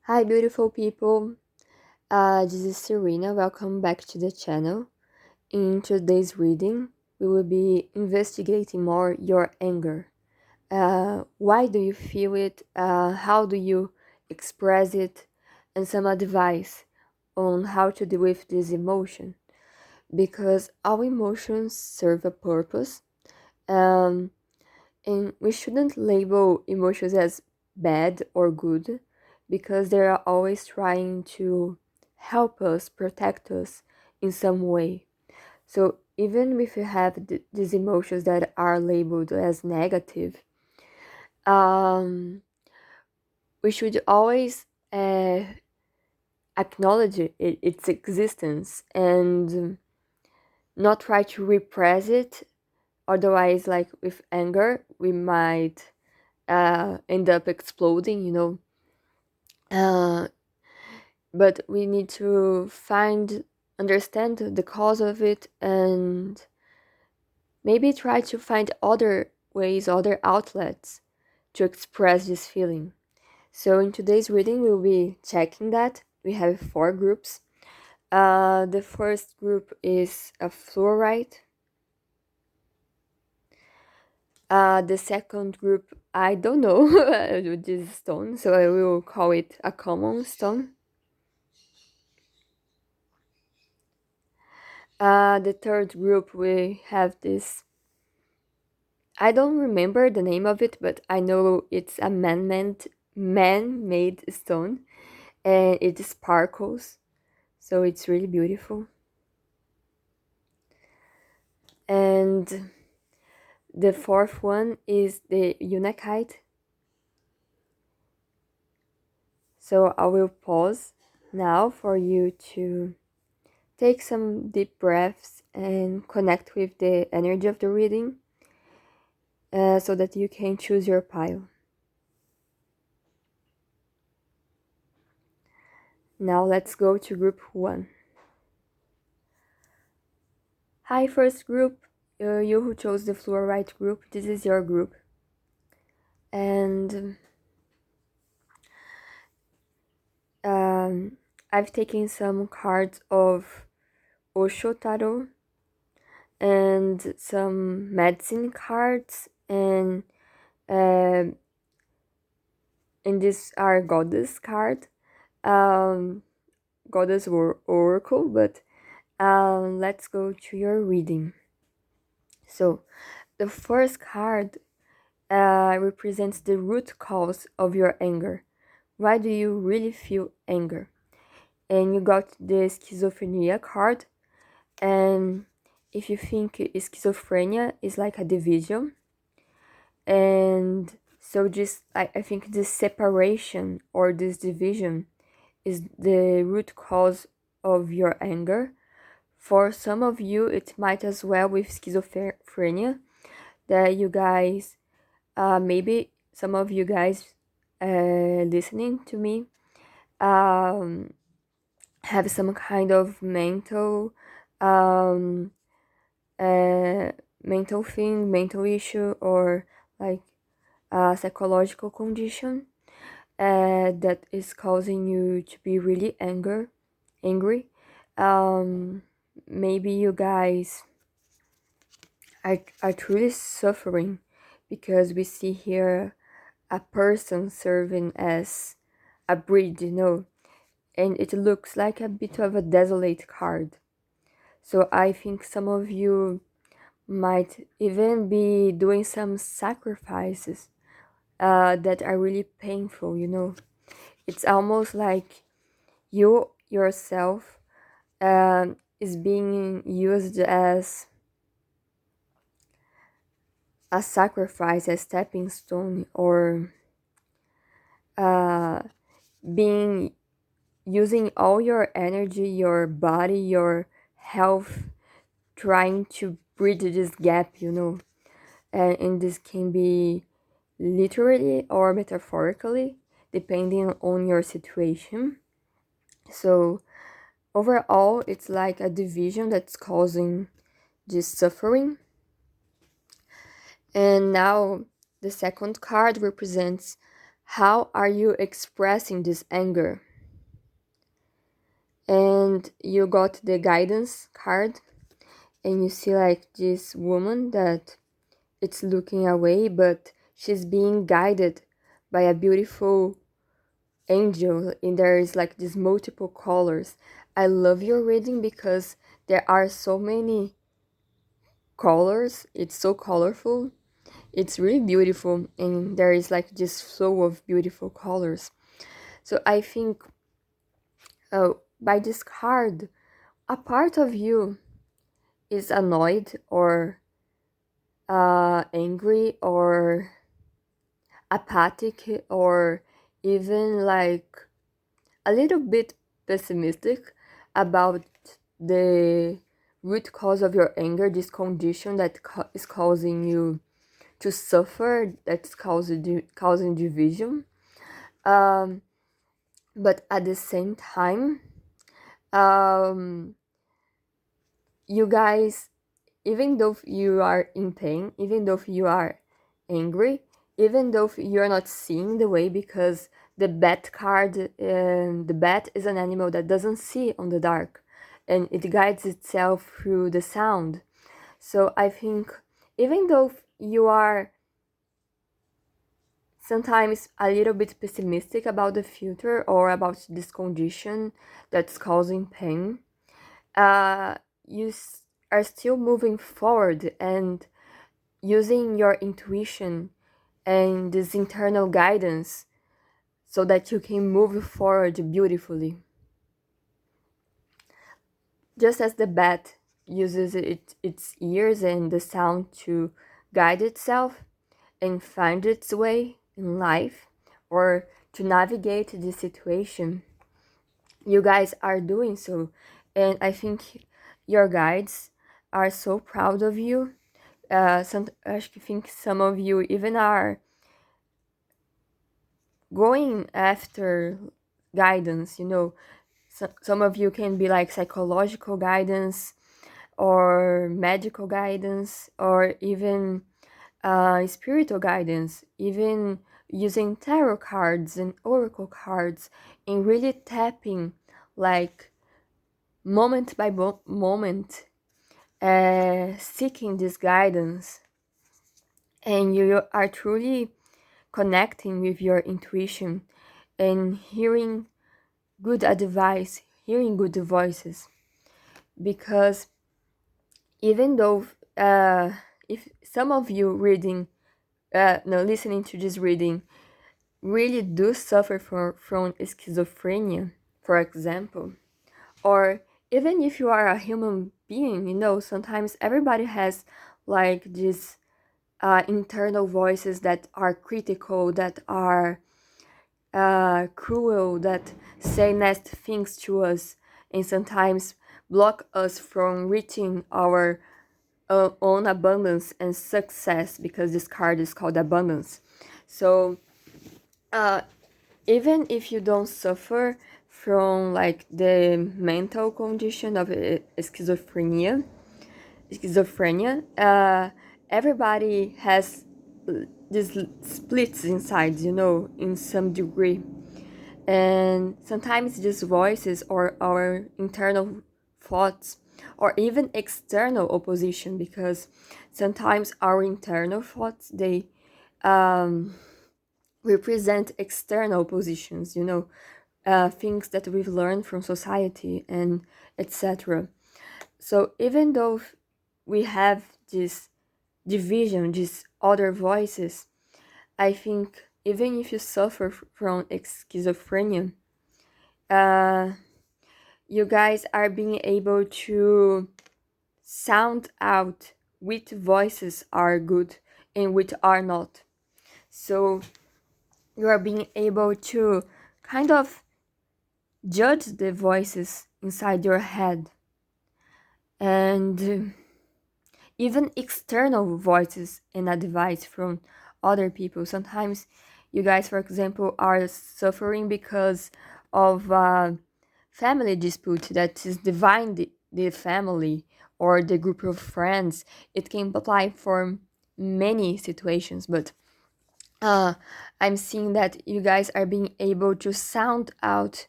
Hi, beautiful people. This is Serena. Welcome back to the channel. In today's reading, we will be investigating more your anger. Why do you feel it? How do you express it? And some advice on how to deal with this emotion. Because all emotions serve a purpose, um, and we shouldn't label emotions as bad or good because they are always trying to help us, protect us in some way. So even if you have these emotions that are labeled as negative, um, we should always acknowledge its existence and not try to repress it. Otherwise, like with anger, we might end up exploding. Uh, but we need to understand the cause of it, and maybe try to find other ways, other outlets to express this feeling. So in today's reading, we'll be checking that. We have four groups. The first group is a fluorite. The second group, I don't know this stone, so I will call it a common stone. The third group, we have this. I don't remember the name of it, but I know it's a man-made stone, and it sparkles, so it's really beautiful. And the fourth one is the Unakite. So I will pause now for you to take some deep breaths and connect with the energy of the reading, so that you can choose your pile. Now let's go to group 1. Hi, first group. You who chose the fluorite group, this is your group. And I've taken some cards of Osho Tarot and some medicine cards, and these are goddess card, goddess or oracle. But let's go to your reading. So the first card represents the root cause of your anger. Why do you really feel anger? And you got the schizophrenia card. And if you think schizophrenia is like a division, and so just I think this separation or this division is the root cause of your anger. For some of you, it might as well with schizophrenia, that you guys, maybe some of you guys listening to me, have some kind of um, mental thing, mental issue, or like a psychological condition that is causing you to be really angry. Um, Maybe you guys are truly suffering because we see here a person serving as a bridge, and it looks like a bit of a desolate card. So I think some of you might even be doing some sacrifices that are really painful. It's almost like you yourself is being used as a sacrifice, a stepping stone, or uh, being using all your energy, your body, your health, trying to bridge this gap. And this can be literally or metaphorically, depending on your situation. So overall, it's like a division that's causing this suffering. And now the second card represents How are you expressing this anger? And you got the guidance card, and you see like this woman that it's looking away, but she's being guided by a beautiful angel, and there is like these multiple colors. I love your reading because there are so many colors. It's so colorful. It's really beautiful, and there is like this flow of beautiful colors. So I think by this card, a part of you is annoyed or angry or apathic or even like a little bit pessimistic about the root cause of your anger, this condition that is causing you to suffer, that's causing division. Um, but at the same time, um, you guys, even though you are in pain, even though you are angry, even though you're not seeing the way, because the bat card, the bat is an animal that doesn't see on the dark, and it guides itself through the sound. So I think even though you are sometimes a little bit pessimistic about the future or about this condition that's causing pain, you are still moving forward and using your intuition and this internal guidance so that you can move forward beautifully. Just as the bat uses its ears and the sound to guide itself and find its way in life or to navigate the situation, you guys are doing so. And I think your guides are so proud of you. I think some of you even are going after guidance, some of you can be like psychological guidance or medical guidance or even spiritual guidance, even using tarot cards and oracle cards and really tapping like moment by moment, seeking this guidance, and you are truly connecting with your intuition and hearing good advice, hearing good voices. Because even though if some of you listening to this reading really do suffer from schizophrenia, for example, or even if you are a human being, sometimes everybody has like these internal voices that are critical, that are cruel, that say nasty things to us, and sometimes block us from reaching our own abundance and success, because this card is called abundance. So even if you don't suffer from like the mental condition of schizophrenia, everybody has these splits inside, in some degree. And sometimes these voices or our internal thoughts or even external opposition, because sometimes our internal thoughts, they represent external positions, things that we've learned from society and etc. So even though we have this division, these other voices, I think even if you suffer from schizophrenia, you guys are being able to sound out which voices are good and which are not. So you are being able to kind of judge the voices inside your head, and even external voices and advice from other people. Sometimes you guys, for example, are suffering because of a family dispute that is dividing the family or the group of friends. It can apply for many situations, but uh, I'm seeing that you guys are being able to sound out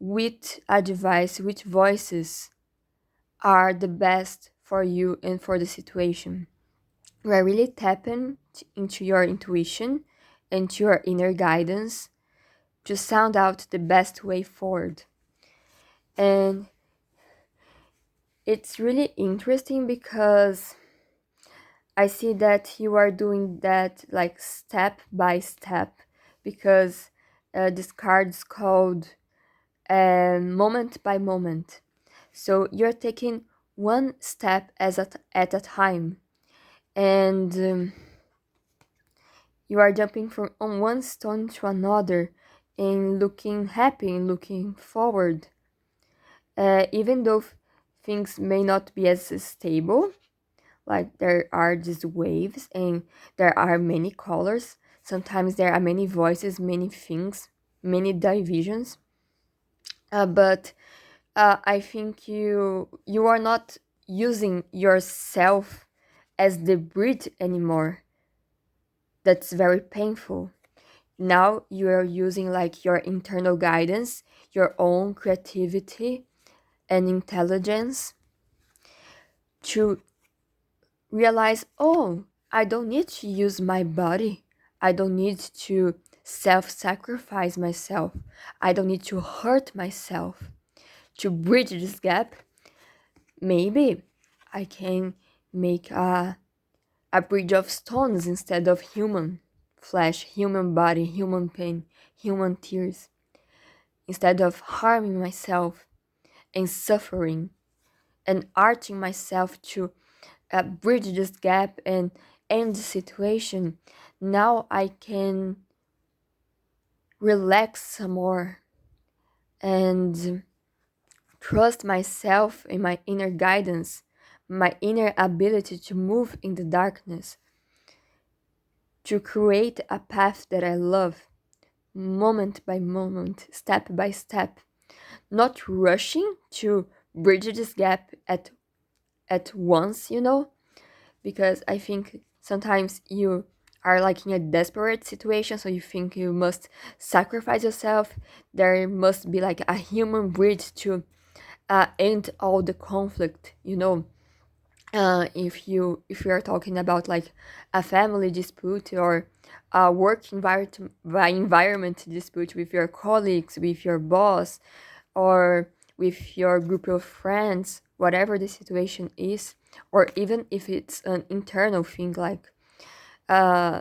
which advice, which voices are the best for you and for the situation. You are really tapping into your intuition and to your inner guidance to sound out the best way forward. And it's really interesting because I see that you are doing that like step by step because this card is called moment by moment. So you're taking one step at a time, and you are jumping from on one stone to another and looking happy and looking forward. Even though things may not be as stable, like there are these waves and there are many colors. Sometimes there are many voices, many things, many divisions. But I think you are not using yourself as the bridge anymore. That's very painful. Now you are using like your internal guidance, your own creativity and intelligence to realize, oh, I don't need to use my body. I don't need to self sacrifice myself. I don't need to hurt myself. To bridge this gap, maybe I can make a bridge of stones instead of human flesh, human body, human pain, human tears. Instead of harming myself and suffering and arching myself to bridge this gap and end the situation, now I can relax some more and trust myself in my inner guidance, my inner ability to move in the darkness, to create a path that I love, moment by moment, step by step, not rushing to bridge this gap at once, because I think sometimes you are like in a desperate situation, so you think you must sacrifice yourself. There must be like a human bridge to end all the conflict, if you are talking about like a family dispute or a work environment dispute with your colleagues, with your boss, or with your group of friends, whatever the situation is, or even if it's an internal thing like uh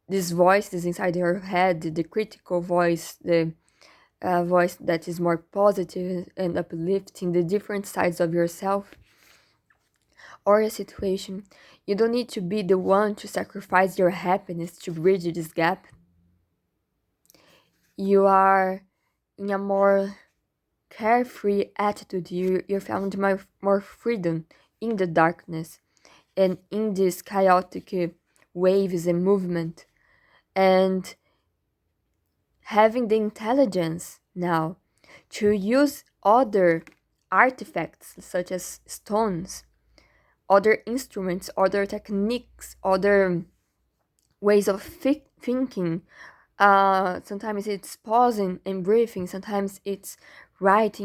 this voice is inside your head, the critical voice, the voice that is more positive and uplifting the different sides of yourself or a situation. You don't need to be the one to sacrifice your happiness to bridge this gap. You are in a more carefree attitude. You found more freedom in the darkness and in this chaotic waves and movement. And having the intelligence now to use other artifacts such as stones, other instruments, other techniques, other ways of thinking. Sometimes it's pausing and breathing, sometimes it's writing